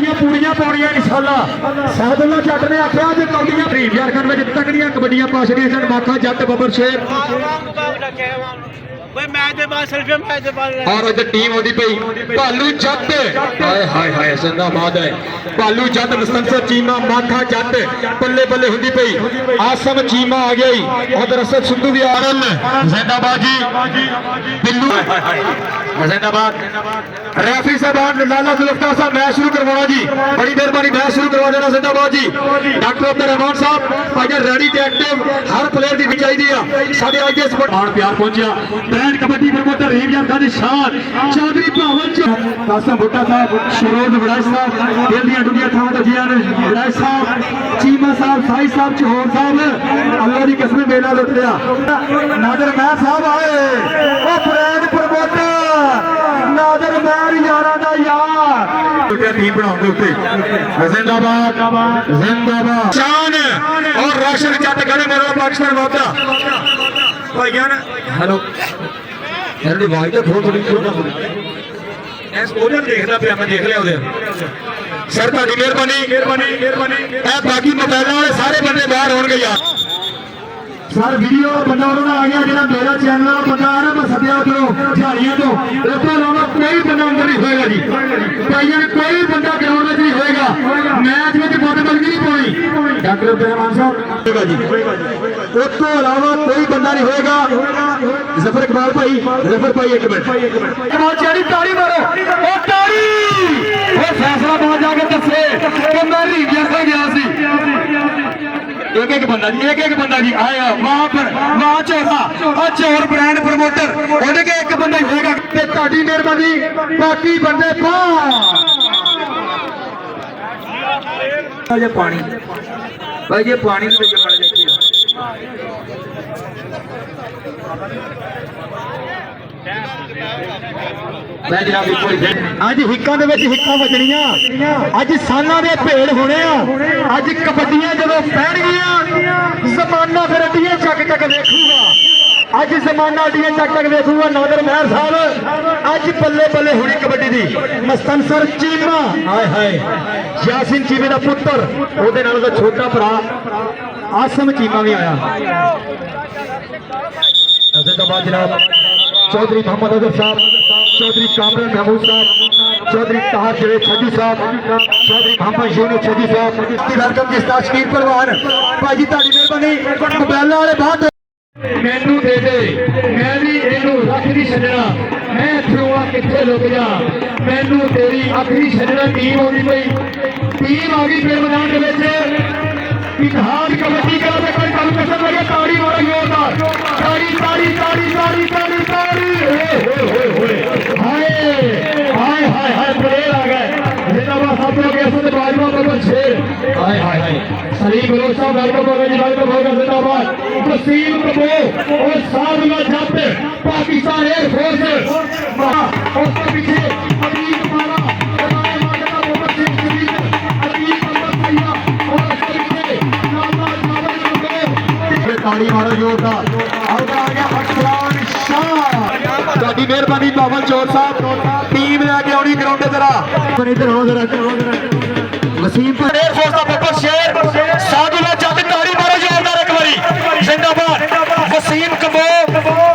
कबड्डियां पूरियां पाउणियां इंशाअल्लाह। सादुल्ला जट ने आख्या जे कबड्डियां झारखंड में तगड़ियां कबड्डियां पा छड़ियां सन। माखा जट बबर शेर और इधर टीम होती पई भालू जट। हाय हाय हाय जिंदाबाद है भालू जट मुस्तंसर चीमा माखा जट बल्ले बल्ले होती पई। आसम चीमा आ गई उधर असद सिद्धू भी आ रहा है। जिंदाबाद जी बिल्लू जिंदाबाद। रेफरी साहब लाला जुल्फकार साहब मैच शुरू करवाना जी, बड़ी मेहरबानी मैच शुरू करवा देना। जिंदाबाद जी डॉक्टर अब्दुल रहमान साहब भाई रेडी ते एक्टिव हर प्लेयर की चाहिए साढ़े आज इस प्यार पहुंचा ब्रांड कबड्डी प्रमोटर रहीम खान शान चौधरी भावल कासम भुट्टा साहब शरोज वड़ाई साहब दिल दियां डुंगियां थावां तो जियां वड़ाई साहब चीमा साहब साई साहब चौहर साहब अल्लाह की कसम मेला लुट लिया। नादर महर साहब आए वो ब्रांड प्रमोटर नादर महर यारा दा यार टीम बनाने उत्ते जिंदाबाद जिंदाबाद शान और रोशन जट गले मेरा पाकिस्तान वादा भाइयों ने हेलो यार आवाज तो थोड़ी थोड़ी एक्सपोजर देखदा पिया मैं देख लिया उधर सर ਤੁਹਾਡੀ ਮਿਹਰਬਾਨੀ ਇਹ ਬਾਕੀ ਮੋਬਾਈਲਾਂ ਵਾਲੇ ਸਾਰੇ ਬੰਦੇ ਬਾਹਰ ਹੋਣਗੇ ਯਾਰ। सर वीडियो बंदा उन्होंने आ गया जो मेरा चैनल बंदा आ रहा मैं सद्या उधरों झाड़ियां तो उसके अलावा कोई बंदा अंदर नहीं होएगा जी। भाइयों ने कोई बंदा ग्राउंड में नहीं होएगा मैच में बदबलगी नहीं पानी डॉक्टर अब्दुल रहमान साहब होएगा जी। उसके अलावा कोई बंदा नहीं होएगा। जफर इकबाल भाई एक मिनट ताड़ी मारो वो ताड़ी वो फैसला बहुत जाके दसे कि मैं रीविया से गया सी। एक बंदा जी आया वहां पर वहां चोर ब्रांड प्रमोटर उन्हें के एक बंदा ही होगा ते ताड़ी मेहरबानी बाकी बंदे पानी भाई ये पानी अज हिक्कां दे विच हिक्कां वजणियां अज सालां दे भेड़ होने अज कबड्डियां जदों पैणगियां जमाना फिर अड्डियां चक देखूगा। अज जमाना अड्डियां चक देखूगा। नादर महर साहब अज बल्ले बल्ले होनी कबड्डी दी। मुस्तंसर चीमा हाय हाय यासीन चीमे दा पुत्र ओदे नाल दा छोटा भरा आसम चीमा भी आया। जिंदाबाद जनाब चौधरी मोहम्मद अजहर साहब चौधरी कामरान महमूद साहब चौधरी ताहर जवेद छज्जू साहब चौधरी मोहम्मद यूनुस छज्जू साहब वेलकम जी शकीर परवान भाजी ताड़ी मेहरबानी मोबाइल वाले बहुत मैनू दे दे मैं भी इनू रख नहीं छड्डना मैं थरूआ किथे लुक जा मैनू तेरी अख नहीं छड्डना। टीम होनी पई टीम आ गई फिर मैदान दे विच इतिहास कबड्डी का कोई कल कसम लगे ताड़ी मारो जोरदार ताड़ी ताड़ी ताड़ी ताड़ी ताड़ी ताड़ी हाय हाय हाय हाय प्लेयर आ गए जिंदाबाद सब लोग ऐसे बाजवा बबर शेर हाय हाय हाय सलीम बलोच साहब वेलकम हो गए जिंदाबाद वसीम कबो और सादुल्ला जट पाकिस्तान एयरफोर्स उसके पीछे अमीर मारा ताड़ी मारो जोरदार ताड़ी मेहरबानी बाबल चौर साहब टीम लैके आनी ग्राउंड वसीम एयरफोर्स का बब्बर शेर सादुल्ला जट ताड़ी मारो जोरदार एक बारी जिंदाबाद वसीम कबो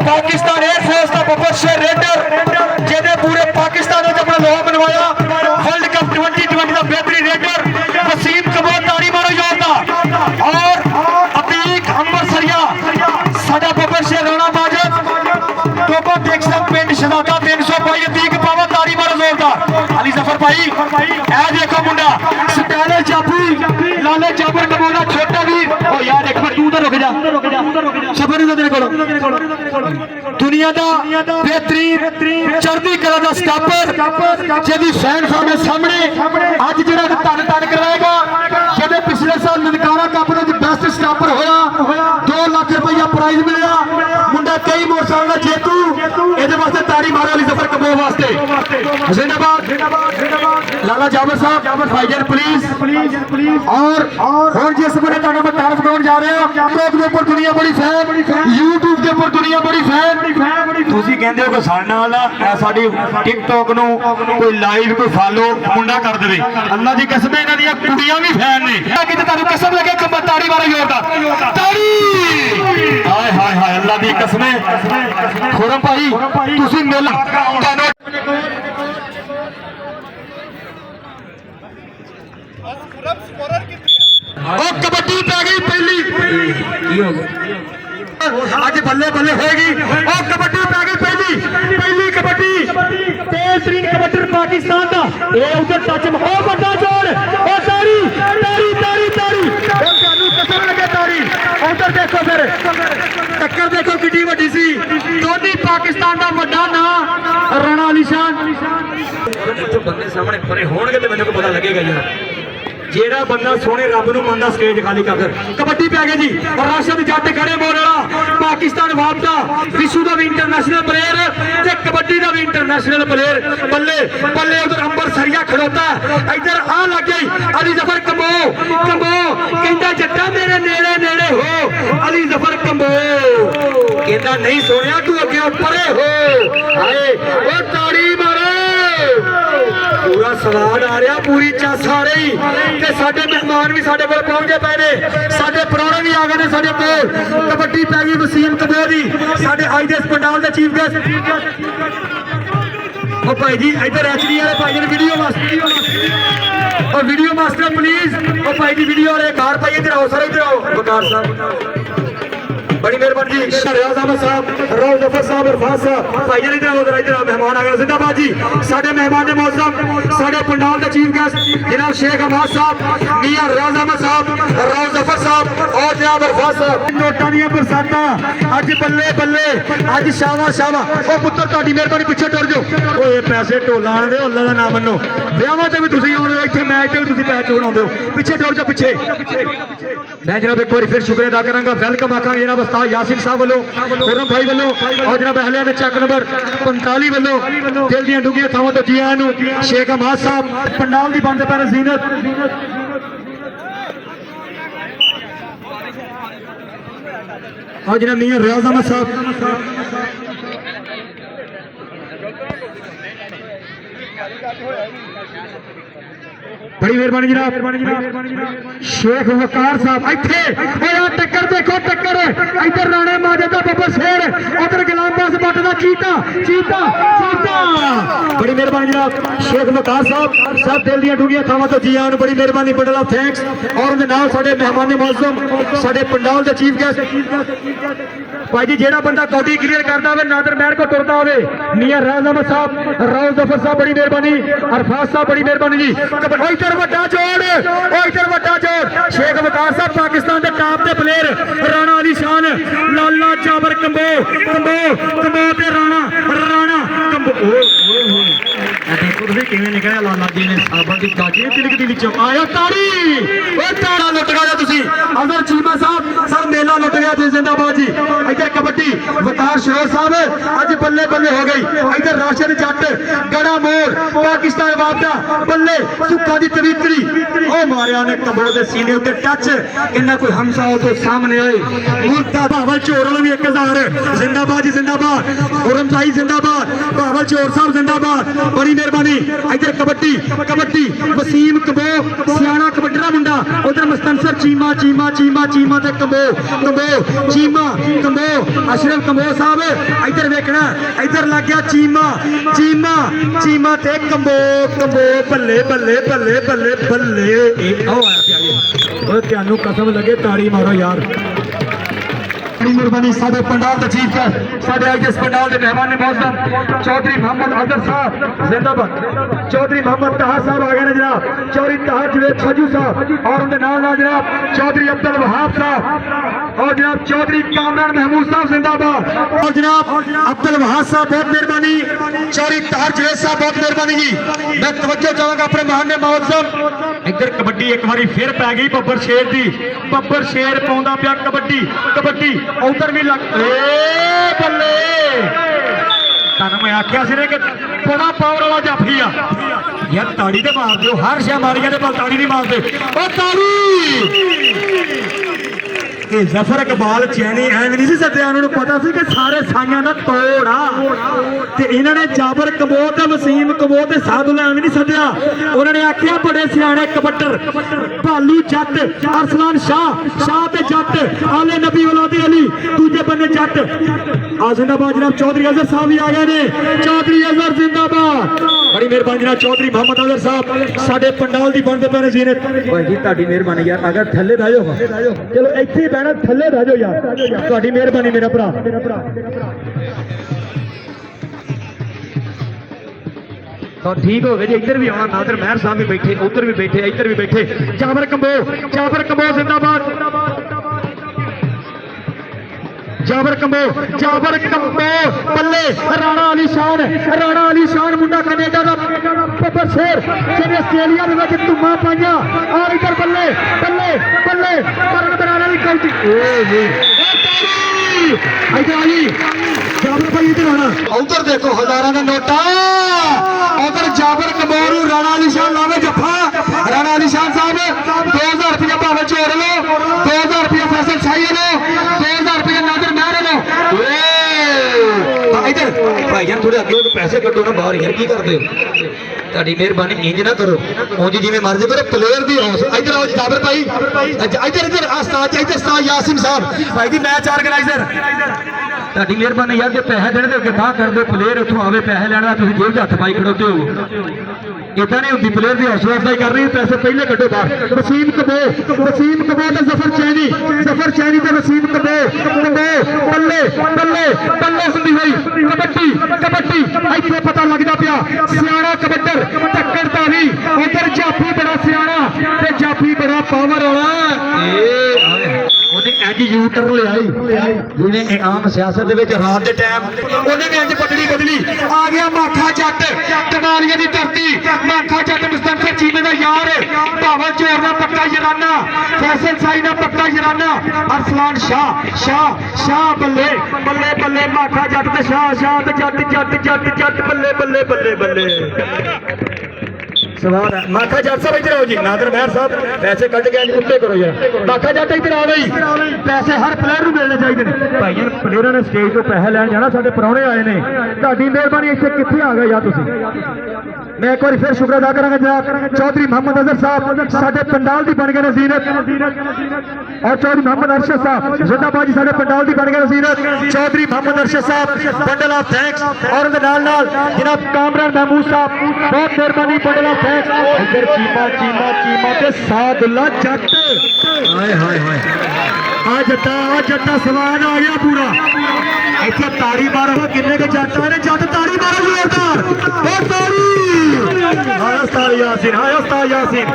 पाकिस्तान एयरफोर्स का बब्बर शेर रेडर जिन्हें पूरे पाकिस्तान में अपना लोहा बनवाया वर्ल्ड कप 2020 का बेहतरीन रेडर वसीम कबो ताड़ी मारो जोरदार। और अतीक अंबर सरिया साडा बब्बर शेर राणा माजद टोपा देखसा पिंड शनादा 322 अतीक पावा ताड़ी मारो जोरदार। अली जफर भाई ए देखो मुंडा स्टाइल जाफी लाले जाबर कमोला छोटा भी ओ यार एक मिनट तू उधर रुक जा शफर इधर तेरे कोलो दुनिया दा बेहतरीन चढ़दी कला दा स्टापर जेदी फैन सामने आज जेड़ा धन धन करवाएगा जेदे पिछले साल ननकारा कप दे बेस्ट स्टापर होया 2 लाख रुपया प्राइज मिलया मुंडा कई मोटरसाइकिल दा जेतू एदे वास्ते ताड़ी मारो अली जफर कबो वास्ते जिंदाबाद लाला जाबर साहब भाईजान प्लीज। और हुण जिस बने तुहानू मैं तारीफ कराउण जा रहा टिकटॉक के ऊपर दुनिया बड़ी फैन, यूट्यूब के ऊपर दुनिया बड़ी फैन। तुसीं कहंदे हो कि साडे नाल साडी टिकटॉक नू कोई लाइव कोई फॉलो मुंडा कर देवे, अल्लाह दी कसम इन्हां दी कुड़ियां भी फैन ने। कि तुहानू कसम लगे कंबा ताड़ी वाला जोरदार ताड़ी। हाय हाय हाय अल्लाह दी कसम खुरम भाई तुसीं मिल तुहानू कबड्डी पै गई पहली अज बल्ले बल्ले होगी। कबड्डी पै गई पहली कबड्डी तेज तरीन कबड्डर पाकिस्तान का उधर टच बड़ा जोड़ तारी तारी तारी तारी कसम लगे तारी। उधर देखो फिर टक्कर देखो किड्डी वड्डी सी धोनी पाकिस्तान का वड्डा नाम राणा अली शान। बंदे सामने परे होणगे तो मैंने पता लगेगा यार जेड़ा बंदा सोने रब नूं मनदा स्टेज खाली कर दे। कबड्डी पै गई जी राशिद जट खड़े बोल वाला पाकिस्तान वापदा विश्व का भी इंटरनेशनल प्लेयर ते कबड्डी का भी इंटरनेशनल प्लेयर। बल्ले बल्ले उधर अंबर सरिया खड़ोता इधर आ लग गई अली जफर कंबो कंबो कहंदा जट्टा मेरे नेड़े नेड़े हो अली जफर कंबो कहंदा नहीं सोनिया तू अगे परे हो। हाय ओ ताड़ी मारो पूरा सवाल आ रहा पूरी चस आ रही ते साडे मेहमान भी साडे कोल पहुंचे पे ने साडे परौणे भी आ गए ने साडे कोल। कबड्डी पै गई वसीम कबो दी साडे अज दे पंडाल दे चीफ गेस्ट ओ भाई जी इधर एचडी वाले भाई जी वीडियो मास्टर और वीडियो मास्टर प्लीज ओ भाई जी वीडियो वाले कार भाई इधर आओ सर इधर आओ बकार साहब बड़ी मेहरबानी जी शहरियाज अहमद साहब राव जफर साहब इरफान साहब भाई इधर आओ मेहमान आ गए जिंदाबाद जी। साडे मेहमान ने मौसम साडे पंडाल के चीफ गेस्ट जनाब शेख अहमद साहब मियां रियाज अहमद साहब राव जफर साहब और जनाब इरफान साहब नोटां दी बरसातां अज बल्ले बल्ले अज शावा शावा। ओ पुत्तर तुहाडी मेहरबानी पिछे टुर जाओ ओए पैसे ढोला आने दे अल्लाह दा नाम मन्नो विआहां ते भी तुसीं आउंदे हो इत्थे मैच ते भी तुसीं पैसे चोण आउंदे हो पिछे टुर जाओ पिछे। मैं जनाब एक बार फिर शुक्रिया अदा करांगा वेलकम आखांगे जनाब उस्ताद यासिन साहब वालों खुरम भाई वालों और जनाब अहलिया ने चक नंबर 45 वालों दिल दी डूंघियां थावां तो जी आयां नूं शेख अहमद साहब पंडाल दी बंद पैर जीनत और जनाब मियां रियाज अहमद साहब बड़ी मेहरबानी जनाब शेख वकार साहब इत्थे टक्कर देखो टक्कर इधर राणे माजे दा बब्बर शेर उधर गुलामबाज बट दा चीता चीता चीता। बड़ी मेहरबानी जनाब शेख वकार साहब सब दिल दी डूंघियां थावां तो जी आन बड़ी मेहरबानी बड़ा थैंक्स। और उनके नाल साडे मेहमान मुअज़्ज़म साडे पंडाल दे चीफ गेस्ट भाई जी जेड़ा बंदा कबड्डी क्लियर करता हो नादर महर को तुरता हो मियां रियाज अहमद साहब राव जफर साहब बड़ी मेहरबानी अरफाज साहब बड़ी मेहरबानी जी। इधर वड्डा जोड़ इधर वड्डा जोड़ शेख वकार साहब पाकिस्तान के टॉप के प्लेयर राणा अली शान लाला जाबर कंबो कंबो कंबो ते राणा राणा कंबो देखो किवें निकलिया लाला जी ने साबन की गाजी तिलक दी विचों आया ताड़ी ओ ताड़ा लुट गया तुसी अजहर चीमा साहब सब मेला लुट गया जी जिंदाबाद जी। इधर कबड्डी वकार शरोर साहब अज बल्ले बल्ले हो गई इधर राशिद जट गड़ा मोड़ पाकिस्तान वापदा बल्ले सुखा दी तवीतरी ओ मारिया ने कंबो दे सीने उत्ते टच इन्ना कोई हमसा हो तो सामने आए मुर्दा भावल चोर वाला भी 1000 जिंदाबाद जी जिंदाबाद खुरम भाई जिंदाबाद भावल चोर साहब जिंदाबाद बड़ी मेहरबानी। इधर कबड्डी कबड्डी वसीम कंबो सियाना कबड्डरा मुंडा उधर मुस्तनसर चीमा चीमा चीमा चीमा ते combo combo Cheema combo Ashraf combo साहब इधर देखना इधर लग गया चीमा चीमा चीमा ते कंबो कंबो बल्ले बल्ले बल्ले बल्ले बल्ले त्यानू कसम लगे ताड़ी मारो यार। मेहरबानी साडे पंडाल दा चीफ गेस्ट साडे आज इस पंडाल दे मेहमान ने मौजूद चौधरी मोहम्मद अजहर साहब जिंदाबाद चौधरी मोहम्मद ताहा साहब आ गए ने जनाब चौधरी ताहा जवेद छजू साहब और उनके नाल नाल जनाब चौधरी अब्दुल वहाब साहब और जनाब चौधरी कामरान महमूद साहब जिंदाबाद और जनाब अब्दुल वहाब साहब बहुत मेहरबानी चौधरी ताहा जवेद साहब बहुत मेहरबानी जी। मैं तवज्जो चाहांगा अपने मेहमान ने मौजूद इधर कबड्डी एक बारी फिर पै गई बब्बर शेर दी बब्बर शेर पाउंदा पिया कबड्डी कबड्डी उधर भी लग बल्ले मैं आख्या कि बड़ा पावर वाला जाफी आ यार ताड़ी ते मार दो, हर शह मारी जाते पर ताड़ी नहीं मारते। ओ ताड़ी ये जफर इकबाल चैनी एवं नहीं सी सद्या, उन्होंने पता सी कि सारे साइयां दा तोड़ आ ते इन्होंने जाबर कबोत ते वसीम कबोत ते साधुला एवं नहीं सद्या। उन्होंने आख्या बड़े सियाणे कबट्टर भालू जट अरसलान शाह ते जट आले नबी औलादे अली, दूजे बन्ने जट आ जिंदाबाद जनाब चौधरी अजहर साहब भी आ गए ने। चौधरी अजहर जिंदाबाद, बड़ी मेहरबानी जनाब चौधरी मोहम्मद अजहर साहब साडे पंडाल दी बनदे पे ने जीनत। भाई जी तुहाडी मेहरबानी यार, अगर थल्ले बह जाओ चलो इत्थे बहना, थल्ले बह जाओ यार, तुहाडी मेहरबानी मेरा भरा। तो ठीक हो गए जी, इधर भी आना, नादर महर साहब भी बैठे, उधर भी बैठे, इधर भी बैठे। जाबर कंबो जिंदाबाद, जाबर कंबो पल्ले राणा अली शान मुंडा कनेडा का पपर शेर जिन्हें आस्ट्रेलिया में धुम्मा पाइया, और इधर बल्ले करन बनाने की गलती। जाबर भाई इधर आना, उधर देखो हजारों का नोटा, उधर जाबर कबोरू राणा अली शान लावे जफा। राणा अली शान साहब 2000 रुपया भावे चोर लो, 2000 रुपया फैसल शाही लो, 2000 रुपया नादर महर लो। इधर भाई जान थोड़े अगे पैसे कटो ना बाहर यार, की करते हो? ताड़ी मेहरबानी इंज ना करो, उंज जिवें मर्जी करो, प्लेयर दी हौस। इधर आओ जाबर भाई, इधर उस्ताद यासिन साहब भाई दी मैच ऑर्गेनाइजर। ताड़ी मेहरबानी यार, जो पैसे देने के बाहर कर दो, प्लेयर उतों आवे पैसे लेना, तुम जेब च हथ पाई खड़ोते हो, इतना नहीं होती। प्लेयर की हौसला अफजाई कर रही, पैसे पहले कटो बाहर। वसीम कबो ते जफर चैनी ते वसीम कबो पल्ले हुंदी होई कबड्डी इत्थे पता लगदा पिया सियाणा कबड्डर टक्कर दा भी। उधर जाफी बड़ा सियाणा ते जाफी बड़ा पावर वाला, इंज यू टर्न ले आई जिन्हें आम सियासत रात के टाइम उन्हें भी इंज बदली आ गया। माखा जट कनालिया की धरती, माखा जट मुस्तफा चीमे का यार, भावल चोर का पक्का जराना, फैसल साई का पक्का जराना, अरसलान शाह बल्ले माखा जट ते शाह ते जट बल्ले सवाल है। माखा जट साहब इधर आओ जी, नादर महर साहब पैसे कट के उत्ते करो यार। माखा जट इधर आ गई, पैसे हर प्लेयर को मिलने चाहिए भाई। प्लेयरों ने स्टेज तो पैसे लैन जाना, साडे परौने आए ने, तुहाडी मेहरबानी इत्थे कित्थे आ गए यार तुसीं। मैं एक बार फिर शुक्र अदा करांगा जनाब चौधरी मोहम्मद अजहर साहब साडे पंडाल दी बन गए ने जीनत, और चौधरी मोहम्मद अरशद साहब जिंदाबाद जी साडे पंडाल दी बन गए ने जीनत। चौधरी मोहम्मद अरशद साहब बंडल ऑफ थैंक्स, और उहदे नाल जनाब कामरान महमूद साहब बहुत मेहरबानी, बंडल ऑफ थैंक्स। इधर चीमा ते सादुल्ला जट, हाय आ जट्टा सवाल आ गया पूरा। इतना ताड़ी मारो, किन्ने के जट आए ने, जट ताड़ी मारो जोरदार, और ताड़ी हाय उस्ताद यासीन।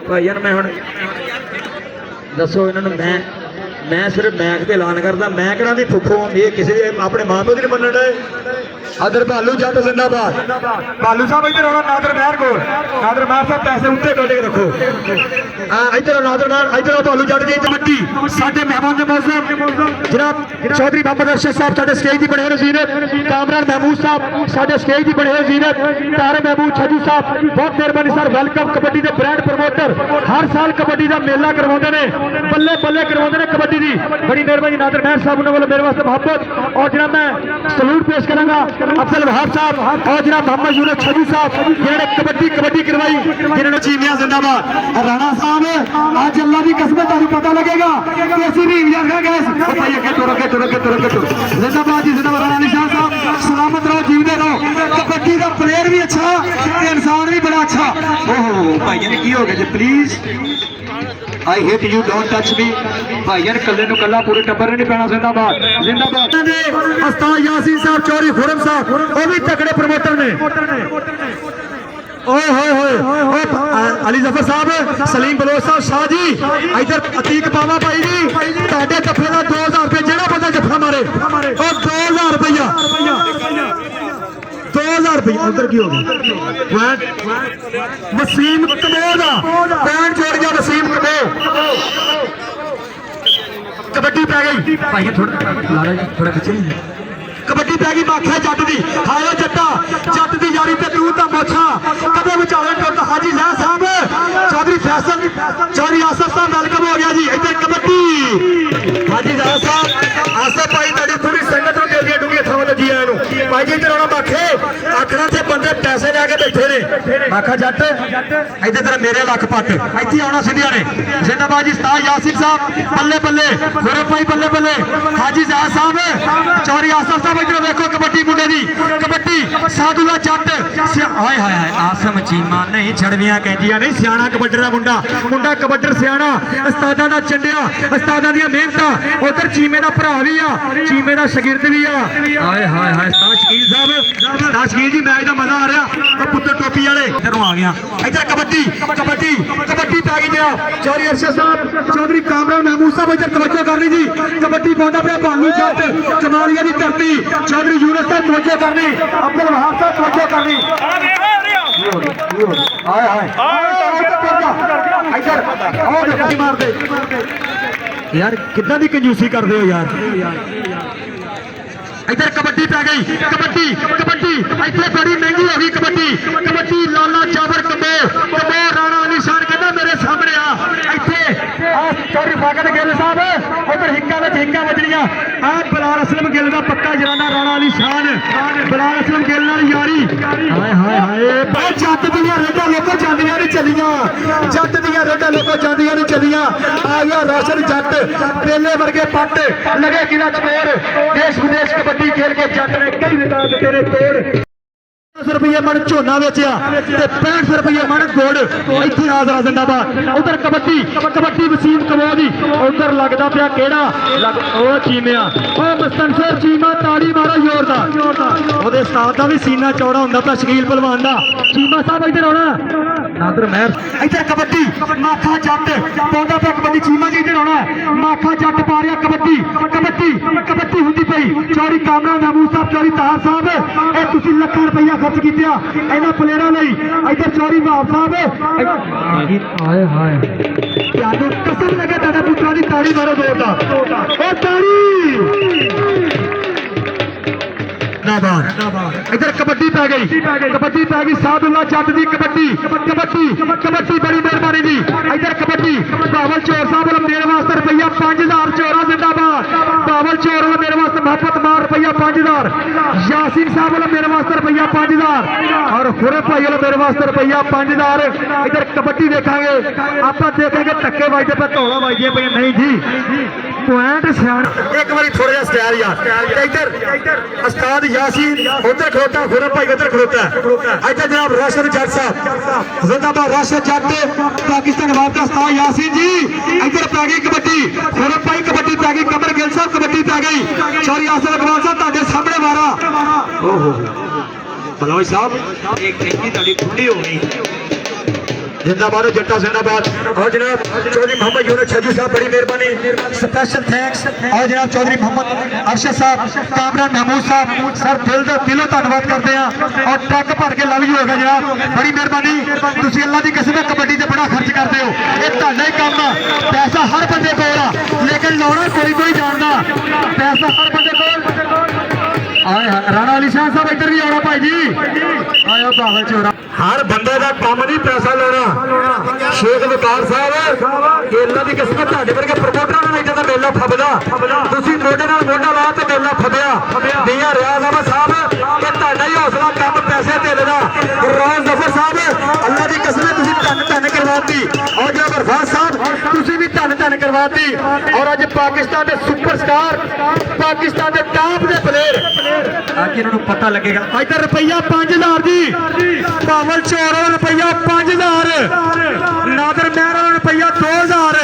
भाई यार मैं हुण दसो इन्होंने, मैं सिर्फ मैक ते ऐलान करदा, मैं कहना भी फुफो ये किसी अपने मां प्यो दी नहीं मनण डे। अदर भालू जट जिंदाबाद, भालू साहब इधर आना, नादर महर साहब पैसे उत्ते कट के रखो। इधर इधर भालू जट जी कबड्डी साडे मेहमान मौजूद जनाब चौधरी मोहम्मद अरशद साहब साडे स्टेज की बने हुए जीनत, कामरान महमूद साहब साडे स्टेज की बने हुए जीनत, तारे महमूद छजू साहब बहुत मेहरबानी सर, वेलकम। कबड्डी के ब्रांड प्रमोटर हर साल कबड्डी का मेला करवाते हैं, बल्ले करवाते हैं कबड्डी की, बड़ी मेहरबानी नादर महर साहब उन्होंने मेरे वास्ते मोहब्बत। और जनाब मैं सलूट पेश करांगा अफजल वहाब साहब और जनाब मोहम्मद यूनुस छजू साहब जिन्होंने कबड्डी करवाई, जिन्होंने चीमिया जिंदाबाद। राणा साहब आज अल्लाह की कसम तुम पता लगेगा कैसी भी जिंदाबाद जी, जिंदाबाद राणा निशान साहब, सलामत रहो, जीवते रहो। कबड्डी का प्लेयर भी अच्छा, इंसान भी बड़ा अच्छा। ओहो भाई की हो गया जी, please I hate you, don't touch me. भाई यार कल्ले नु कल्ला पूरे टब्बर ने नहीं पैना। जिंदाबाद उस्ताद यासीन साहब, चौधरी खुरम साहब वो भी तगड़े प्रमोटर ने। अली जफर साहब, सलीम बलोच साहब, शाह जी इधर अतीक पावा भाई जी, तुहाडे जफे का 2000 रुपया जेड़ा बंदा जफा मारे, और 2000 रुपया उधर की होगी वसीम कबो का पॉइंट जोड़ गया। वसीम कबो कबड्डी पै गई भाई, थोड़ा पीछे कबड्डी पै गई माखा जट दी हायो जट्टा जट दी यारी ते तू तां मोछा कदे विचाले टुट हाजी लह साहब चौधरी फैसल चौधरी आसफ साहब वेलकम हो गया जी इधर कबड्डी हाजी लह साहब आसफ भाई तेरी पूरी संगत नूं दिल दी डूंगी थावां ते जी आए नूं भाई जी इधर आना माखे आखना ते बंदे पैसे लैके बैठे ने माखा जट इधर तेरा मेरे लख पट इत्थे आना सिद्धिया ने जिंदाबाद जी उस्ताद यासिर साहब बल्ले बल्ले गुरु भाई बल्ले बल्ले हाजी जाद साहब चौधरी आसफ साहब इधर देखो कबड्डी मुंडे दी कबड्डी साधुला जट हाय हाय हाय आसम चीमा नहीं छड़वियां कहंदियां नहीं सियाणा कबड्डर दा मुंडा मुंडा कबड्डर सियाणा उस्तादां दा चंडिया उस्तादां दी मेहनत उधर चीमे दा भरा भी आ चीमे दा शागिर्द भी आ हाय हाय हाय उस्ताद शकील साहब उस्ताद शकील जी मैच दा मजा आ रहा और पुत्र टोपी वाले इधरों आ गया इधर कबड्डी कबड्डी कबड्डी पै गई जनाब चौधरी अरशद साहब चौधरी कामरान महमूद साहब इधर तवज्जो करनी जी कबड्डी पाउंदा पिया भालू जट कमालिया दी धरती चौधरी यूनुस साहब तवज्जो करनी अब्दुल वहाब साहब तवज्जो करनी हाय हाय इधर आओ देखो मार दे यार कितना दी कंजूसी करते हो यार इधर कबड्डी पै गई कबड्डी कबड्डी इतने बड़ी महंगी हो गई कबड्डी कबड्डी लाला जाबर कबो कबो राणा अली शान कहता मेरे सामने आ इतने चौधरी फाकत गिल साहब उधर हिक्का में हिक्का बजनिया आ बलाल असलम गिल का पक्का जराना राणा अली शान बलाल असलम गिल नाल यारी हाय हाय हाय जट दियां रेडा लोको जांदियां नहीं चलियां जट दियां रेडा लोको जांदियां नहीं चलियां आ गया रोशन जट पेले वर्गे पट लगे किला चमेर देश विदेश कबड्डी खेल के जट ने कई रिकॉर्ड तेरे तोड़ 10 रुपये मन झोना वेचिया 65 रुपये मन गुड़ इत्थे आजरा जिंदाबाद उधर कबड्डी कबड्डी वसीम कमोदी उधर लगदा पिया केड़ा ओ चीमिया ओ मस्तनसर चीमा ताड़ी मारो जोरदार ओदे उस्ताद दा भी सीना चौड़ा हुंदा पिया शकील पहलवान दा चीमा साहब इधर आना नादर महर इधर कबड्डी माखा जट पाउंदा पिया कबड्डी चीमा जी इधर आना माखा जट पा रिया कबड्डी कबड्डी कबड्डी हुंदी पई चौधरी कामरान महमूद साहब चौधरी तार साहब ए तुसी लाखां रुपया खर्च किया इन्हां प्लेयरां लई इधर चौधरी वहाब साहब हाय हाय त्यानू कसम लगे तुहाडे पुत्तरां दी ताड़ी मारो जोरदार ओ ताड़ी इधर कबड्डी पै गई सादुल्ला जट दी कबड्डी कबड्डी कबड्डी बड़ी मेहरबानी दी इधर कबड्डी बावल चोर साहब वाला मेरे वास्ते रुपया 5000 चोरा जिंदाबाद बावल चोर वाला मेरे वास्ते मोहब्बत मार रुपया 5000 यासीन साहब वाला मेरे वास्ते रुपया 5000 और खुरे भाई वाला मेरे वास्ते रुपया 5000 इधर कबड्डी देखांगे आप देखेंगे धक्के बजते पे धौला बजदियां पे नहीं जी पॉइंट सियाण एक बार थोड़ा जिहा स्टाइल यार इधर उस्ताद यासीन उधर खड़ोता खुरा भाई उधर खड़ोता इधर जनाब राशिद जट साहब जिंदाबाद राशिद जट पाकिस्तान वापस उस्ताद यासीन जी इधर पै गई कबड्डी खुरा भाई कबड्डी पै गई कमर गिल साहब कबड्डी पै गई चौधरी आसिफ अकबर साहब तुहाडे सामने मारा ओहो बलोच साहब एक थैंकी तुहाडी खुली हो गई जिंदाबाद जट्टा जिंदाबाद और जनाब चौधरी मोहम्मद यूनुस छज्जू साहब बड़ी मेहरबानी स्पेशल थैंक्स और जनाब चौधरी मोहम्मद अरशद साहब कामरान महमूद साहब सर दिलों धन्यवाद करते हैं और ट्रक भर के लव यू हो गया जनाब बड़ी मेहरबानी तुसी अल्लाह की कसम कबड्डी से बड़ा खर्च करते हो ये तुहाडा ही काम आ पैसा हर बंदे कोल आ लेकिन लाउणा कोई जानदा पैसा हर बंदे कोल आए राणा अली शाह साहब इधर भी आना भाई जी आयो बाबा चोरा हर बंदे का काम नहीं पैसा लेना शेख वकार साहब केला की किस्मत ਤੁਹਾਡੇ ਵਰਗੇ ਪ੍ਰਮੋਟਰਾਂ ਨੂੰ ਇਦਾਂ ਦਾ ਮੇਲਾ ਫੱਬਦਾ ਤੁਸੀਂ ਮੋਢੇ ਨਾਲ ਮੋਢਾ ਲਾ ਤੇ ਮੇਲਾ ਫੱਬਿਆ ਮੀਆਂ ਰਿਆਜ਼ ਅਹਿਮਦ ਸਾਹਿਬ ਕਿ ਤੁਹਾਡਾ ਹੀ ਹੌਸਲਾ ਕੰਮ ਪੈਸੇ ਦੇਣ ਦਾ ਰੋਜ਼ ਜ਼ਫਰ ਸਾਹਿਬ ਅੱਲਾ ਦੀ ਕਸਮ ਤੁਸੀਂ ਧੰਨ ਕਰਵਾਤੀ ਔਰ ਜੋ ਬਰਫਾਜ਼ ਸਾਹਿਬ ਤੁਸੀਂ ਵੀ ਧੰਨ ਕਰਵਾਤੀ ਔਰ ਅੱਜ ਪਾਕਿਸਤਾਨ ਦੇ ਸੁਪਰਸਟਾਰ ਪਾਕਿਸਤਾਨ ਦੇ ਟਾਪ ਦੇ ਪਲੇਅਰ ਆਕੇ ਇਹਨਾਂ ਨੂੰ ਪਤਾ ਲੱਗੇਗਾ ਇਧਰ ਰੁਪਈਆ 5000 ਜੀ ਬਾਵਲ ਚੋਰ रुपया 5000 नादर मेहर रुपया 2000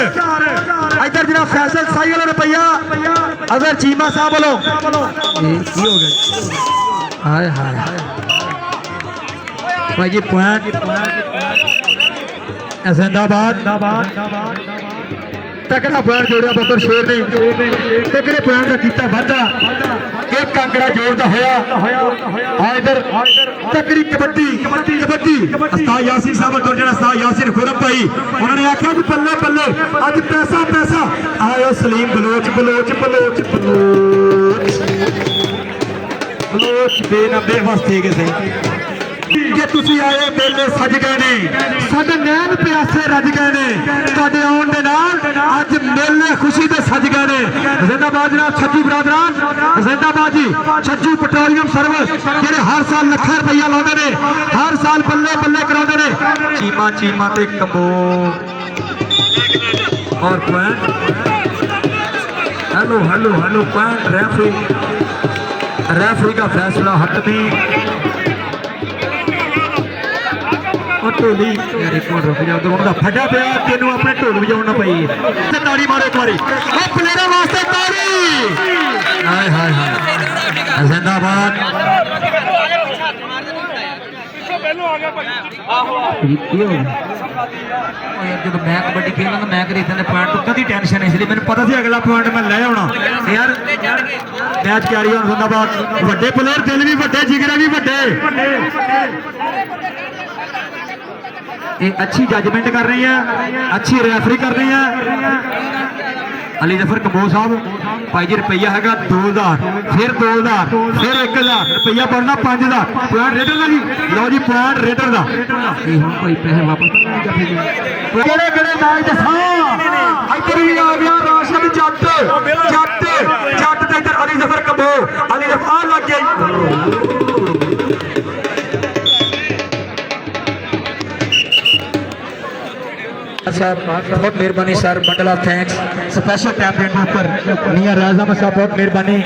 इधर जरा फैसल साई वाला रुपया अगर चीमा साहब बोलो हो गया हाय हाय भाई जी पॉइंट जिंदाबाद तकड़ा पॉइंट जोड़िया बब्बर शेर ने तकड़े पॉइंट का किया वाधा एक कांकड़ा जोड़ता होया हाँ इधर तकड़ी कबड्डी उस्ताद यासीन साहब तो जरा उस्ताद यासीन खुरम भाई उन्होंने आख्या कि बल्ले बल्ले अज पैसा आयो सलीम बलोच बेनबे वास्ते किसे कि तुसी आए मेले सज गए ने साडे नैन प्यासे रज गए ने तुहाडे आउण दे नाल अज मेले खुशी दे सज गए ने जिंदाबाद जनाब छज्जू बरादरान जिंदाबाद जी छज्जू पेट्रोलियम सर्विस जेडे हर साल लाखां रुपया लाउंदे ने हर साल बल्ले बल्ले कराउंदे ने चीमा चीमा ते कंबो और point hello hello hello point referee का फैसला हटमी और ढोली यार एक मिनट रुक जाओ उनका फटा पिया तेन अपने ढोल बजाना पई ताड़ी मारो एक बारी प्लेयर वास्ते ताड़ी हाय हाय हाय जिंदाबाद जो मैं कबड्डी खेलना तो मैं करी इतने पॉइंट तो कभी टेंशन नहीं इसलिए मैंने पता सी अगला पॉइंट मैं ले आना यार मैच क्या रही है जिंदाबाद बड़े प्लेयर दिल भी बड़े जिगरा भी बड़े अच्छी जजमेंट कर रही है अच्छी रेफरी कर रही है अली जफर कबो साहब भाई जी रुपया है 2000 फिर 2000 फिर 1000 रुपया बढ़ना 5000 पॉइंट रेडर का जी लो जी पॉइंट रेडर का कोई पैसे वापस किहड़े किहड़े मैच दसा इधर भी आ गया राशिद जट जट जट ते इधर अली जफर कबो अली जफर लग गई साहब बहुत मेहरबानी sir bundle of thanks special tap देने ऊपर मियां राज अहमद साहब बहुत मेहरबानी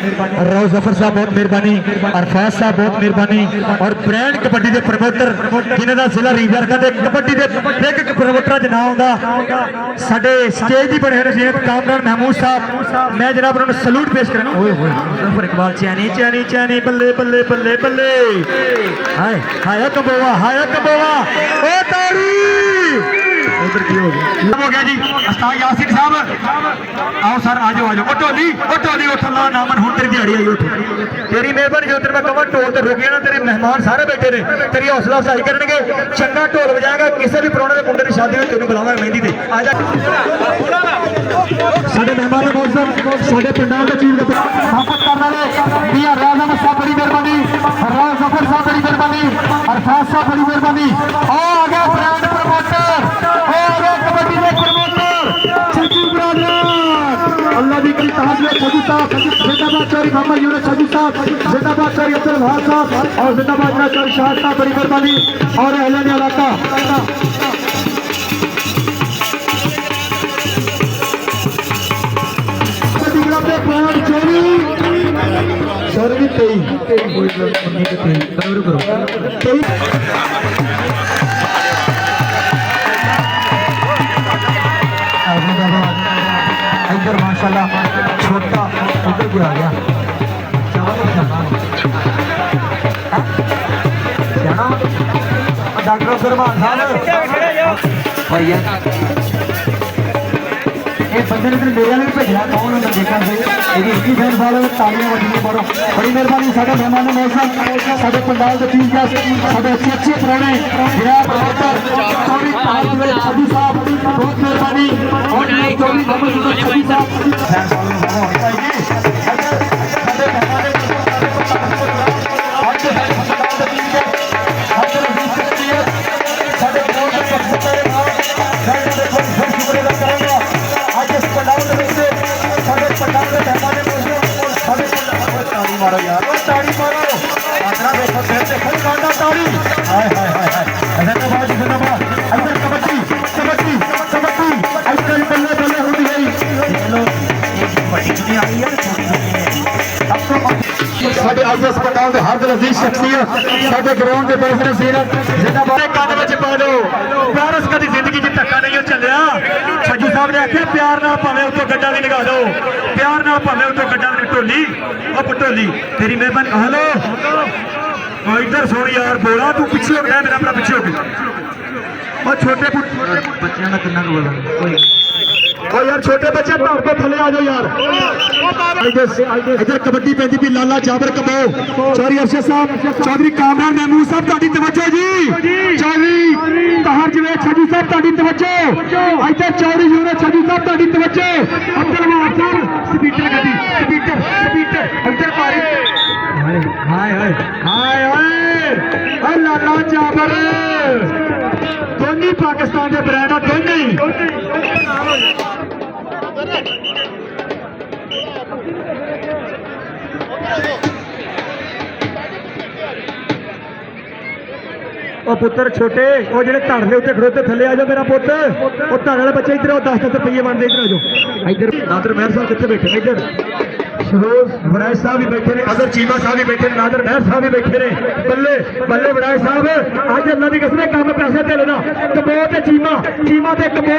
रोज जफर साहब बहुत मेहरबानी अरफाज साहब बहुत मेहरबानी और ब्रांड कबड्डी के प्रमोटर जिन्हां दा जिला रीजन दे कबड्डी के एक प्रमोटर च नाम आउंदा साडे स्टेज ही बने हुए कामरान महमूद साहब मैं जनाब उन्होंने सलूट पेश करना ओए होए जफर इकबाल चैनी चैनी चैनी बल्ले बल्ले बल्ले बल्ले हाय हाय कबोवा ओ ताड़ी उधर की हो गया जी उस्ताद यासिर साहब आओ सर आ जाओ ढोली उठ ला नामन हुन तेरी दिहाड़ी आई उठ तेरी मेहरबानी जो तेरे मैं कवर ढोल ते रुके ना तेरे मेहमान सारे बैठे ने तेरी हौसला अफजाई करनगे चंगा ढोल बजाएगा किसी भी प्राहुणे दे मुंडे दी शादी में तेनू बुलावांगा मेहंदी ते आ जा साडे मेहमान मौजूद साडे पिंडां दे चीफ मोहब्बत करने वाले मियां राज अहमद साहब बड़ी मेहरबानी राज जफर साहब बड़ी मेहरबानी अरफाज साहब बड़ी मेहरबानी आ गया ब्रांड प्रमोटर कबड्डी के प्रमोटर छज्जू बरादरान अल्लाह दी की तहत में छज्जू साहब जिंदाबाद चौरी मोहम्मद यूनुस छज्जू साहब जिंदाबाद चौरी अब्दुल वहाब साहब और जिंदाबाद चौरी शाह साहब बड़ी मेहरबानी और अहले इलाका चौरी इधर माशाल्लाह छोटा उधर भी आ गया डॉक्टर सरमान साहब भैया ये बंदे ने मेरे भी भेजा कौन मैं देखा सही ये इक्की फैन वाले तालियां बजनी मारो बड़ी मेहरबानी साडे मेहमान मौसम साडे पंडाल के चीफ गेस्ट साडे अच्छे पुराने जनाब चौरी छब्बी साहब बहुत मेहरबानी और चौरी छब्बी साहब मारो यार ताड़ी मारो देखो ताड़ी हाय हाय हाय हाय जिंदाबाद जिंदाबाद इधर कबड्डी कबड्डी कबड्डी इधर बल्ले बल्ले होती है चलो एक बड़ी दुनिया आई है अब तो साडे आईएस पंडाल दे हर दिल अजीज शख्सियत साडे ग्राउंड दे बेहतर सीरत जिंदाबाद कान विच पा दो प्यार उस कदी जिंदगी च धक्का नहीं चलिया छज्जू साहब ने आखे प्यार नाल भावें उत्तों गड्डा भी लगा दो प्यार नाल भावें उत्तों गड्डा ढोली ओ पटोली तेरी मेहरबानी हेलो इधर सुन यार बोला तू पीछे हो गया मेरा अपना पीछे हो गया और छोटे बच्चों का कितना बोला ओ यार छोटे बच्चे तौर पे थले आ जाओ यार इधर कबड्डी पैंदी भी लाला जाबर कबो चौधरी अरशद साहब चौधरी कामरान महमूद साहब ताड़ी तवज्जो जी चौधरी तहर जवेद छज्जू साहब ताड़ी तवज्जो इधर चौधरी यूनुस छज्जू साहब ताड़ी तवज्जो अब्दुल वहाब साहब स्पीकर गड्डी स्पीकर स्पीकर इधर पारी हाय हाय हाय हाय लाला जाबर दोनों पाकिस्तान के ब्रांड दोनों ही ਉਹ ਪੁੱਤਰ ਛੋਟੇ ਉਹ ਜਿਹੜੇ ਧੜ ਦੇ ਉੱਤੇ ਖੜੋਤੇ ਥੱਲੇ ਆ ਜਾ ਮੇਰਾ ਪੁੱਤ ਉਹ ਧੜ ਵਾਲੇ ਬੱਚੇ ਇੱਧਰ 10 ਰੁਪਏ ਬਣਦੇ ਇੱਧਰ ਆ ਜਾਓ ਇੱਧਰ ਨਾਦਰ ਮਹਿਰ ਸਾਹਿਬ ਕਿੱਥੇ ਬੈਠੇ ਨੇ ਇੱਧਰ ਸ਼ਰੋਜ਼ ਵਰਾਜ ਸਾਹਿਬ ਵੀ ਬੈਠੇ ਨੇ ਅਜ਼ਰ ਚੀਮਾ ਸਾਹਿਬ ਵੀ ਬੈਠੇ ਨੇ ਨਾਦਰ ਮਹਿਰ ਸਾਹਿਬ ਵੀ ਬੈਠੇ ਨੇ ਬੱਲੇ ਬੱਲੇ ਵਰਾਜ ਸਾਹਿਬ ਅੱਜ ਅੱਲਾ ਦੀ ਕਸਮ ਕੰਮ ਪੈਸੇ ਤੇ ਲੈਣਾ ਕਬੋ ਤੇ ਚੀਮਾ ਤੇ ਕਬੋ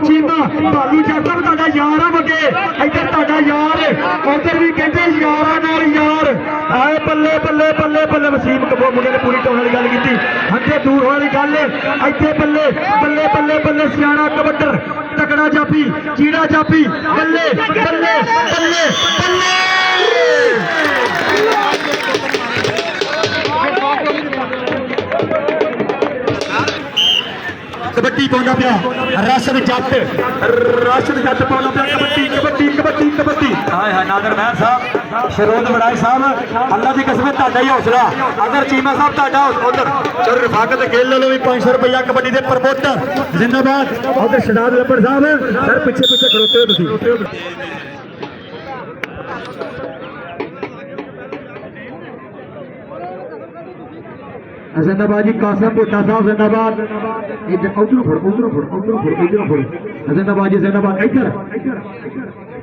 ਚੀਮਾ ਭਾਲੂ ਜੱਟ ਸਾਹਿਬ ਤੁਹਾਡਾ ਯਾਰ ਆ ਵੱਡੇ ਇੱਧਰ ਤੁਹਾਡਾ ਯਾਰ ਉਧਰ ਵੀ ਕਹਿੰਦੇ ਯਾਰਾਂ ਨਾਲ ਯਾਰ ਆਏ ਬੱਲੇ ਬੱਲੇ ਬੱਲੇ ਬੱਲੇ ਵਸੀਮ ਕਬੋ ਮੁੰਡੇ ਨੇ ਪੂਰੀ ਟੋਨ ਵਾਲੀ ਗੱਲ ਕੀਤੀ ਹੱਥੇ ਦੂਰ ਵਾਲੀ ਗੱਲ ਇੱਥੇ ਬੱਲੇ ਬੱਲੇ ਬੱਲੇ ਬੱਲੇ ਸਿਆਣਾ ਕਬੱਡਰ ਤਕੜਾ ਜਾਪੀ ਚੀੜਾ ਜਾਪੀ ਬੱਲੇ ਬੱਲੇ ਬੱਲੇ ਬੱਲੇ कबड्डी पाउंदा पिया राशिद जट पाउंदा पिया कबड्डी कबड्डी कबड्डी कबड्डी हाय हाय नादर महर साहब शरोद वड़ाई साहब अल्लाह दी कसम ਤੁਹਾਡਾ ਹੀ ਹੌਸਲਾ अगर चीमा साहब ਤੁਹਾਡਾ उधर चल रफाकत खेल लो भी 500 रुपया कबड्डी दे प्रमोटर जिंदाबाद उधर शहजाद लपड़ साहब सर पीछे पीछे खड़ोते हो तुसी जिंदाबाद जी कासिम भुट्टा साहब जिंदाबाद जिंदाबाद जी जिंदाबाद इधर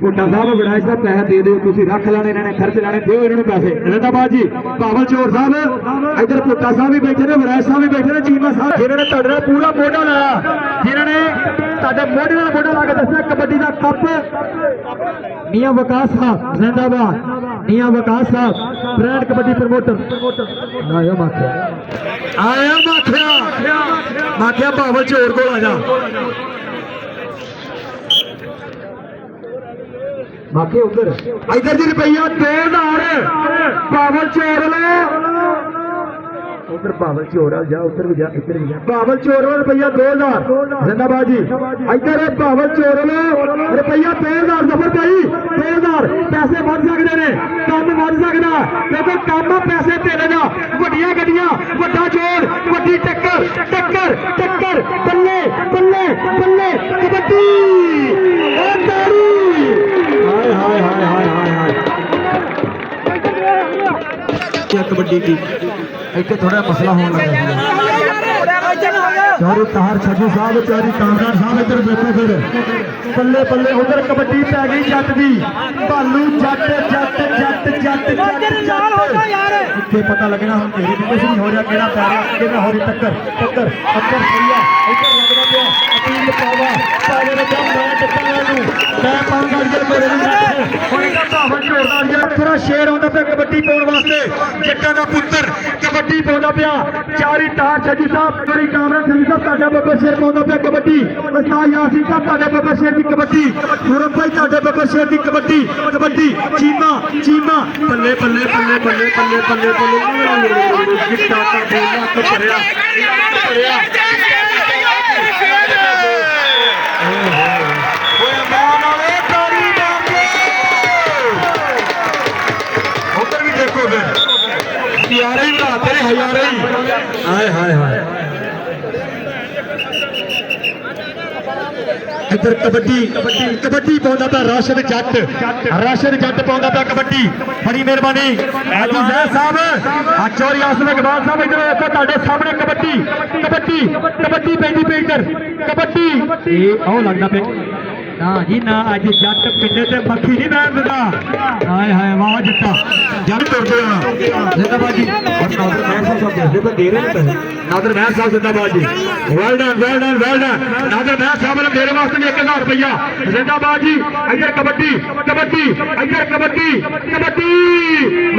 भुट्टा साहब विधायक साहब पैसे दे दो तुम रख लेने इन्होंने खर्च लेने दो इन्होंने पैसे जिंदाबाद जी पावल चोर साहब इधर भुट्टा साहब भी बैठे ने विधायक साहब भी बैठे ने चीमा साहब जिन्होंने पूरा मोढा लाया जिन्होंने मोढे मोढा ला के दसा कबड्डी का कप मियां वकास साहब जिंदाबाद मियां वकास साहब ब्रांड कबड्डी प्रमोटर आया माखिया पावल चोर को आ जा माखे उधर इधर जी रुपया 2000 पावल चोर लो उधर पावल चोर जा उधर भी जा इधर भी जा पावल चोर रुपया 2000 जिंदाबाद जी इधर पावल चोर लो रुपया 2000 जफर भाई 2000 पैसे बढ़ सकते हैं कम बढ़ सकता देखो कम पैसे तेरे जा वड्डियां गड्डियां वड्डा चोर वड्डी टक्कर टक्कर टक्कर बल्ले बल्ले बल्ले कबड्डी हाय हाय हाय हाय हाय हाय क्या कबड्डी की इतने थोड़ा मसला होने लगा चौरी तार छजू साहब चौरी कामरान साहब इधर देखो फिर पल्ले पल्ले उधर कबड्डी पै गई जट दी भालू जट जट जट जट जट इतने पता लगना हम तेरे भी कुछ नहीं हो रहा केड़ा पै रहा केड़ा हो रही टक्कर टक्कर टक्कर सही इधर लगना पिया अपील पावा पावे ने जब मैं टक्कर मैं पाऊंगा इधर मेरे हुण इधर भावन छोड़दा यार थोड़ा शेर आंदा पे कबड्डी पाउण वास्ते जट्टां दा पुत्तर कबड्डी पाउंदा पिया चारी तार छजू साहब चोरी कामरान छजू साहब ਤੁਹਾਡਾ ਬੱਬਾ ਸ਼ੇਰ ਪਾਉਂਦਾ ਪਿਆ ਕਬੱਡੀ ਉਸਤਾਦ ਯਾਸੀਨ ਸਾਹਿਬ ਤੁਹਾਡੇ ਬੱਬਾ ਸ਼ੇਰ ਦੀ ਕਬੱਡੀ ਸੂਰਜ ਭਾਈ ਤੁਹਾਡੇ ਬੱਬਾ ਸ਼ੇਰ ਦੀ ਕਬੱਡੀ ਕਬੱਡੀ ਚੀਮਾ ਚੀਮਾ ਬੱਲੇ ਬੱਲੇ ਬੱਲੇ ਬੱਲੇ ਬੱਲੇ ਬੱਲੇ ਬੱਲੇ ਗਿੱਟਾ ਤਾਂ ਬੋਲਾ ਤੋਂ ਭਰਿਆ ਓਏ ਮਾਨ ਵਾਲੇ ਤਾਰੀ ਮਾਰਦੇ ਉਧਰ ਵੀ ਦੇਖੋ ਫਿਰ ਯਾਰੇ ਹੀ ਬਣਾਤੇ ਨੇ ਹਜ਼ਾਰੇ ਹੀ ਹਾਏ ਹਾਏ ਹਾਏ इधर कबड्डी कबड्डी पाउंदा पिया राशिद जट पाउंदा पिया कबड्डी बड़ी मेहरबानी आजी जैद साहब चौरी आसम इकबाल साहब इधर देखो तुहाडे सामने कबड्डी कबड्डी कबड्डी पैंदी पे इधर कबड्डी आओ लगदा पे ना जी ना अज जट पिंडे ते मक्खी नहीं बैठ दिता हाय हाय वाह जट्टा जट तुरदे आना जिंदाबाद जी और नादर महर साहब देखो दे रहे हैं नादर महर साहब जिंदाबाद जी well done well done well done Nadar Mehar साहब ने मेरे वास्ते 1000 रुपया जिंदाबाद जी इधर कबड्डी कबड्डी इधर कबड्डी कबड्डी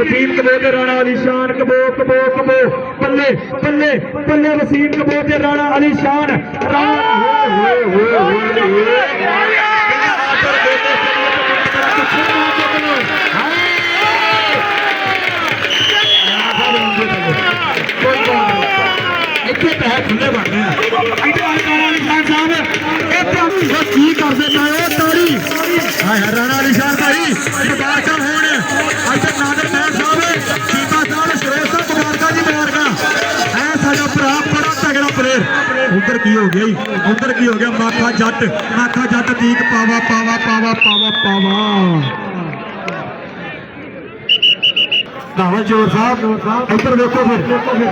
वसीम कबो ते राणा अली शान कबो कबो कबो बल्ले बल्ले बल्ले वसीम कबो ते राणा अली शान इतने पैसे खुले बन रहे हैं की कर देता है तारी राणा अली शान भाई मुबारक होने नादर महर साहब प्लेयर उधर की हो गई उधर की हो गया माखा जट तीक पावा पावा पावा पावा पावा जोर साहब इधर देखो फिर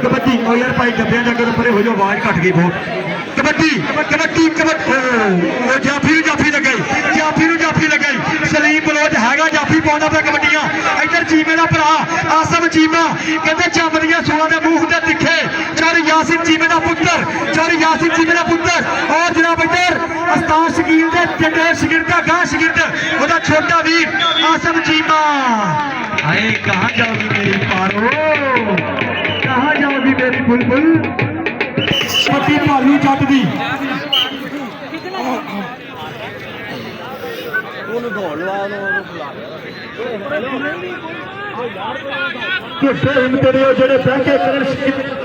कबड्डी और यार भाई डब्बे जाकर परे हो जाओ आवाज घट गई बहुत कबड्डी कबड्डी कबड्डी जाफी लग गई सलीम बलोच हैगा जाफी पाउंदा पे कबड्डियां इधर चीमे दा भरा आसम चीमा कहते चमदियां सूआं दे मूंह ते तिखे चर यासिन चीमे दा पुत्तर और जनाब इधर उस्ताद शकील दे जटे शगिर्द दा गां शगिर्द ओदा छोटा वीर आसम चीमा हाय कहां जाओगी मेरी पारो कहां जाओगी मेरी बुलबुल पति भालू जट दी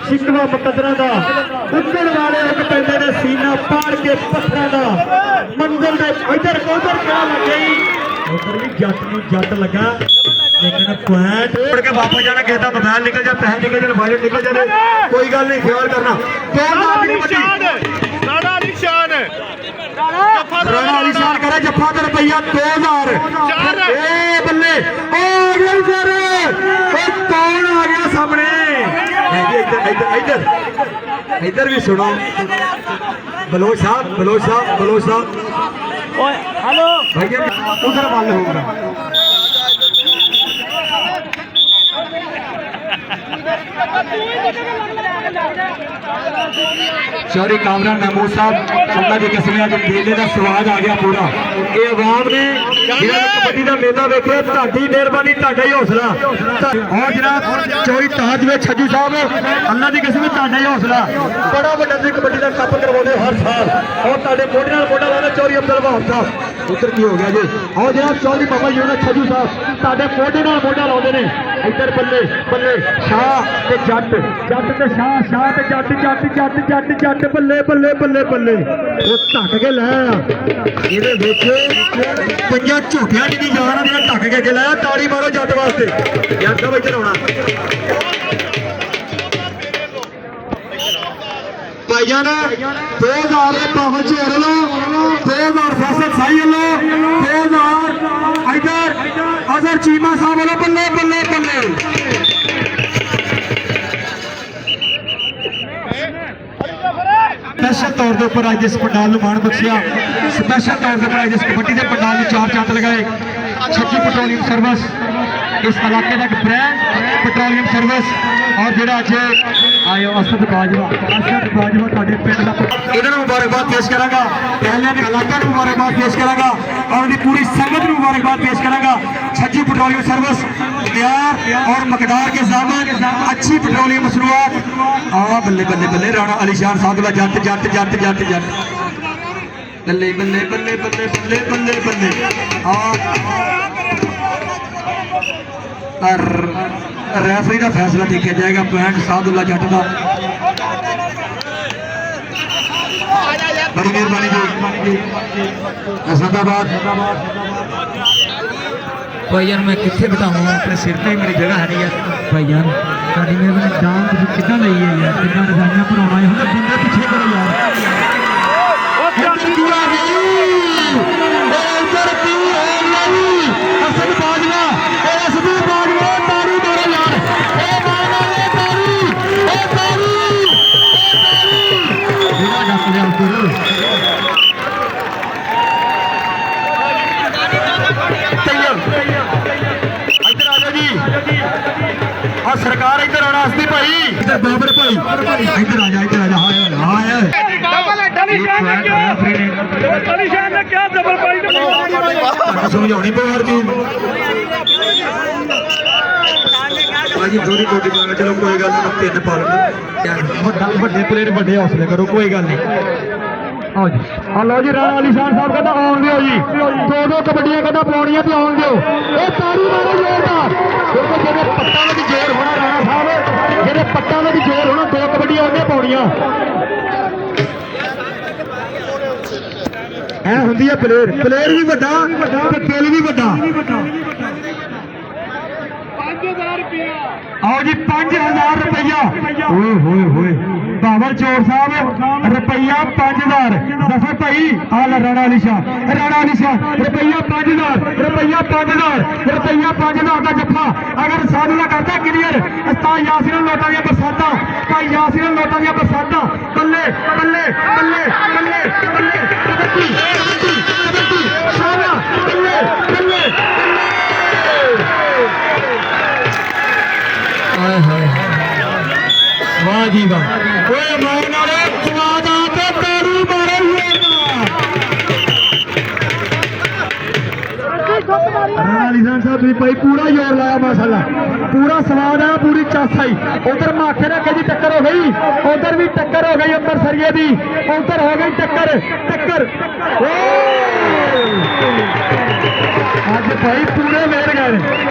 शिकवा मुकदरा का उगण वाले पैंदे ने सीना पाड़ के पत्थर का मंजिल इधर उधर क्या लग गई उधर भी जट लगा लेकिन पॉइंट छोड़ के वापस जाना किसी का मोबाइल निकल जाए पैसे निकल जाए वायरट निकल जाए कोई गल नहीं ख्याल करना राणा अली शान करे जफा तो रुपया 2000 बल्ले कौन आ गया सामने इधर इधर भी सुनो बलोच साहब हेलो भैया उधर बंद होगा शौरी कामरान महमूद साहब अल्लाह की कसम आज मेले का स्वाद आ गया पूरा ये आवाम ने कबड्डी का मेला वेखे ਤੁਹਾਡੀ ਮਿਹਰਬਾਨੀ ਤੁਹਾਡਾ ਹੀ ਹੌਸਲਾ और जनाब चोरी ताज में छज्जू साहब अल्लाह की कसम ਤੁਹਾਡਾ ही हौसला बड़ा ਵੱਡਾ ਤੁਸੀਂ कबड्डी का कप करवाते हर साल और ਤੁਹਾਡੇ ਮੋਢੇ ਨਾਲ ਮੋਢਾ ਲਾਉਂਦੇ चौरी अब्दुल वहाब साहब उधर की हो गया जी और जनाब चौधरी बाबा जी ने छज्जू साहब ਤੁਹਾਡੇ ਮੋਢੇ ਨਾਲ ਮੋਢਾ ਲਾਉਂਦੇ ਨੇ इधर बल्ले बल्ले शाह ते जट ते शाह ते जट बल्ले बल्ले बल्ले बल्ले वो ढक के लाया ये देखो पंजा झूठिया जी जान ढक के लाया ताड़ी मारो जट वास्ते यार सब इधर आना भाईजान 2000 पावन चोर लो 2000 फैसल साई लो 2000 इधर अजहर चीमा साहब वाला बल्ले बल्ले बल्ले स्पेशल तौर के उपर अज इस पंडाल मान बख्शिया स्पेशल तौर के उपर अज इस कबड्डी के पंडाल में 4 चंद लगाए छज्जी पेट्रोलियम सर्विस इस इलाके का एक ब्रांड पेट्रोलियम सर्विस और जो अज आयो असद बाजवा तुहाडे पिंड दा इन्हां मुबारकबाद पेश करांगा पहले इलाके को मुबारकबाद पेश करांगा और उनकी पूरी संगत को मुबारकबाद पेश करांगा छज्जी पेट्रोलियम सर्विस तैयार और मकदार के सामान अच्छी पेट्रोलियम मसनूआत बल्ले बल्ले बल्ले राणा अली शान साहब का जट जट जट जट जट बल्ले बल्ले बल्ले बल्ले बल्ले बल्ले बल्ले और रेफरी का फैसला देखा जाएगा पॉइंट सादुल्ला जट का बड़ी मेहरबानी जी असदाबाद भाईजान मैं कितने बताऊँ अपने सिर पे मेरी जगह है नहीं है भाईजान साड़ी मेहरबानी जान तुम कितना ली है यार कितना डिजाइनियां भराना है हम बंदे पीछे करो यार सरकार इधर आना हस्ती भाई इधर बाबर भाई इधर आ जा समझानी पे हर चीज चलो कोई गल नहीं 3 पाल बड़े प्लेयर बड़े हौसले करो कोई गल नहीं आओ जी लो जी राणा अली शान साहब कहता आउन दियो जी 2 कबड्डियां कहता पाउणियां ते आउन दियो ए तारी मारो जोरदार क्योंकि जेरे पट्टा विच जोर होना राणा साहब जेरे पट्टा विच जोर होना 2 कबड्डियां उन्हें पाउणियां ऐ हुंदी है प्लेयर भी बड़ा ते दिल भी बड़ा 5000 रुपया आओ जी 5000 रुपया ओए होए होए बाबर चौड़ साहब रुपया 5000 जफर भाई आल राणा अली शाह रुपया 5000 रुपया 5000 का जफा अगर साधु का करता क्लियर उस्ताद यासिर लोटा दी बरसाता भाई यासिर लोटा दी बरसाता बल्ले बल्ले बल्ले बल्ले बल्ले कबड्डी कबड्डी कबड्डी शाबाश बल्ले बल्ले हाय हाय वाह जी वाह ओए मान वाले स्वाद आते तारू मारे हुए राणा अली साहब भी भाई पूरा जोर लाया माशाल्लाह पूरा स्वाद है पूरी चास आई उधर माखे ने कहीं टक्कर हो गई उधर भी टक्कर हो गई अंबरसरिये दी उधर हो गई टक्कर टक्कर आज भाई पूरे मेर गए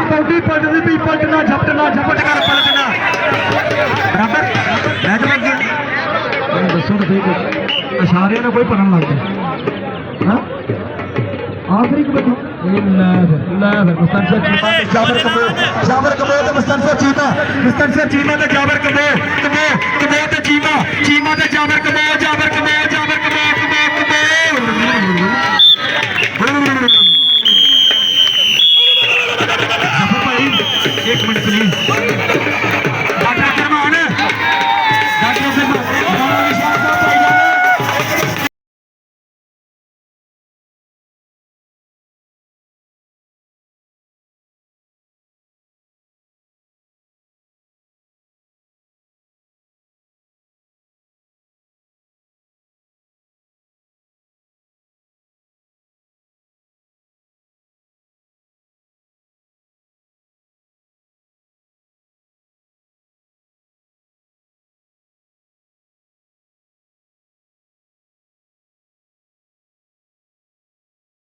कौटी पलटती पई पलटना झपटना कर पलटना बराबर दसो तो ठीक इशारे ने कोई पढ़न लग गया हाँ आखिरी को बताओ मुस्तनफर चीमा ते जाबर कबो ते मुस्तनफर चीमा ते जाबर कबो ते चीमा